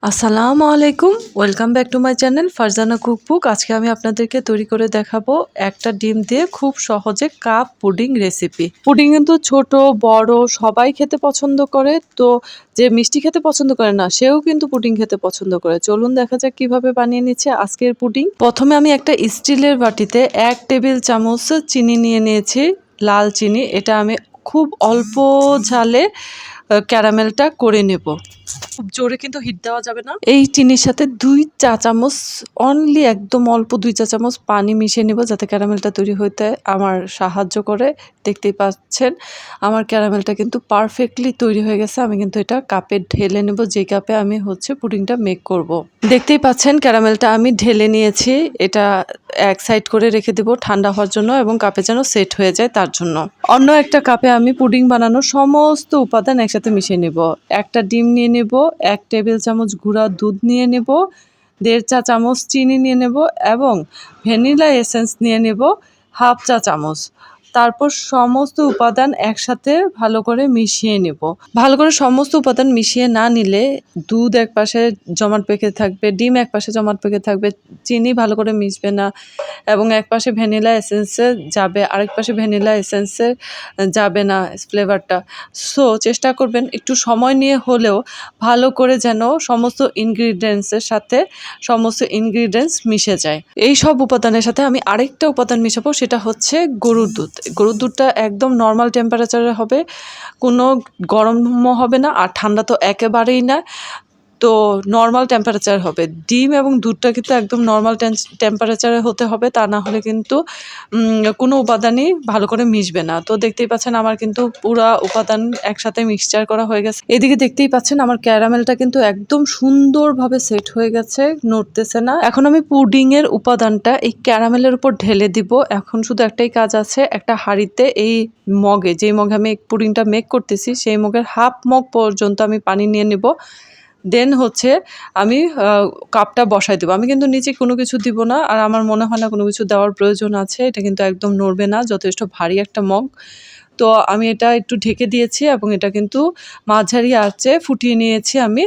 আসসালামু আলাইকুম, welcome back to my channel Farzana cookbook. আজকে আমি আপনাদেরকে তৈরি করে দেখাবো একটা ডিম দিয়ে খুব সহজে কাপ পুডিং রেসিপি। পুডিং কিন্তু ছোট বড় সবাই খেতে পছন্দ করে, তো যে মিষ্টি খেতে পছন্দ করে না সেও কিন্তু পুডিং খেতে পছন্দ করে। চলুন দেখা যাক কিভাবে বানিয়ে নিচ্ছে আজকের পুডিং। প্রথমে আমি একটা স্টিলের বাটিতে 1 টেবিল চামচ চিনি নিয়ে নিয়েছি, লাল চিনি। এটা আমি খুব অল্প ঝালে ক্যারামেলটা করে নেব। খুব জোরে কিন্তু হিট দেওয়া যাবে না। এই চিনির সাথে 2 চা চামচ, অনলি একদম অল্প 2 চা চামচ পানি মিশিয়ে নেব, যাতে ক্যারামেলটা তৈরি হতে আমার সাহায্য করে। দেখতেই পাচ্ছেন আমার ক্যারামেলটা কিন্তু পারফেক্টলি তৈরি হয়ে গেছে। আমি কিন্তু এটা কাপে ঢেলে নেব, যে কাপে আমি পুডিংটা মেক করব। দেখতেই পাচ্ছেন ক্যারামেলটা আমি ঢেলে নিয়েছি। এটা এক সাইড করে রেখে দেব ঠান্ডা হওয়ার জন্য, এবং কাপে যেন সেট হয়ে যায় তার জন্য। অন্য একটা কাপে আমি পুডিং বানানোর সমস্ত উপাদান একসাথে মিশিয়ে নেব। একটা ডিম নিয়ে নেব, 1 টেবিল চামচ গুঁড়া দুধ নিয়ে নেব, 1.5 চা চামচ চিনি নিয়ে নেব, এবং ভ্যানিলা এসেন্স নিয়ে নেব 1/2 চা চামচ। তারপর সমস্ত উপাদান একসাথে ভালো করে মিশিয়ে নেব। ভালো করে সমস্ত উপাদান মিশিয়ে না নিলে দুধ এক পাশে জমাট পেকে থাকবে, ডিম এক পাশে জমাট পেকে থাকবে, চিনি ভালো করে মিশবে না, এবং এক পাশে ভ্যানিলা এসেন্সে যাবে, আরেক পাশে ভ্যানিলা এসেন্সে যাবে না ফ্লেভারটা। সো চেষ্টা করবেন একটু সময় নিয়ে হলেও ভালো করে যেন সমস্ত ইনগ্রিডিয়েন্টসের সাথে সমস্ত ইনগ্রিডিয়েন্টস মিশে যায়। এই সব উপাদানের সাথে আমি আরেকটা উপাদান মিশাবো, সেটা হচ্ছে গরুর দুধ। গরুর দুধটা একদম নর্মাল টেম্পারেচারে হবে, কোনো গরমও হবে না আর ঠান্ডা তো একেবারেই না। তো নর্মাল টেম্পারেচার হবে। ডিম এবং দুধটা কিন্তু একদম নর্মাল টেম্পারেচারে হতে হবে, তা না হলে কিন্তু কোনো উপাদানই ভালো করে মিশবে না। তো দেখতেই পাচ্ছেন আমার কিন্তু পুরা উপাদান একসাথে মিক্সচার করা হয়ে গেছে। এদিকে দেখতেই পাচ্ছেন আমার ক্যারামেলটা কিন্তু একদম সুন্দরভাবে সেট হয়ে গেছে, নড়তেছে না। এখন আমি পুডিংয়ের উপাদানটা এই ক্যারামেলের উপর ঢেলে দিব। এখন শুধু একটাই কাজ আছে, একটা হাঁড়িতে এই মগে, যেই মগে আমি পুডিংটা মেক করতেছি সেই মগের 1/2 মগ পর্যন্ত আমি পানি নিয়ে নেব। দেন আমি কাপটা বসাই দেবো। আমি কিন্তু নিচে কোনো কিছু দিব না, আর আমার মনে হয় না কোনো কিছু দেওয়ার প্রয়োজন আছে। এটা কিন্তু একদম নড়বে না, যথেষ্ট ভারী একটা মগ। তো আমি এটা একটু ঢেকে দিয়েছি, এবং এটা কিন্তু মাঝারি আঁচে ফুটিয়ে নিয়েছি আমি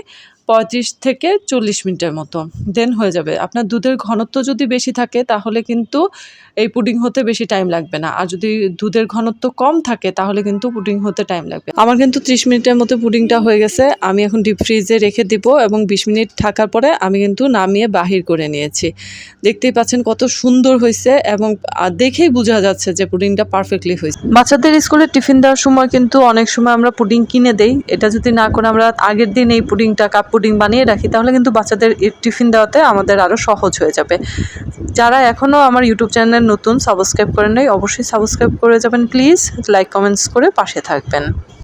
35 থেকে 40 মিনিটের মতো। দেন হয়ে যাবে। আপনার দুধের ঘনত্ব যদি বেশি থাকে তাহলে কিন্তু এই পুডিং হতে বেশি টাইম লাগবে না, আর যদি দুধের ঘনত্ব কম থাকে তাহলে কিন্তু পুডিং হতে টাইম লাগবে। আমার কিন্তু 30 মিনিটের মতো পুডিংটা হয়ে গেছে। আমি এখন ডিপ ফ্রিজে রেখে দিব, এবং 20 মিনিট থাকার পরে আমি কিন্তু নামিয়ে বাহির করে নিয়েছি। দেখতেই পাচ্ছেন কত সুন্দর হয়েছে, এবং দেখেই বোঝা যাচ্ছে যে পুডিংটা পারফেক্টলি হয়েছে। বাচ্চাদের স্কুলে টিফিন দেওয়ার সময় কিন্তু অনেক সময় আমরা পুডিং কিনে দেই। এটা যদি না করে আমরা আগের দিন এই পুডিংটা কাপ পুডিং বানিয়ে রাখি, তাহলে কিন্তু বাচ্চাদের টিফিন দেওয়াতে আমাদের আরও সহজ হয়ে যাবে। যারা এখনও আমার ইউটিউব চ্যানেল নতুন, সাবস্ক্রাইব করেন নাই, অবশ্যই সাবস্ক্রাইব করে যাবেন প্লিজ। লাইক কমেন্টস করে পাশে থাকবেন।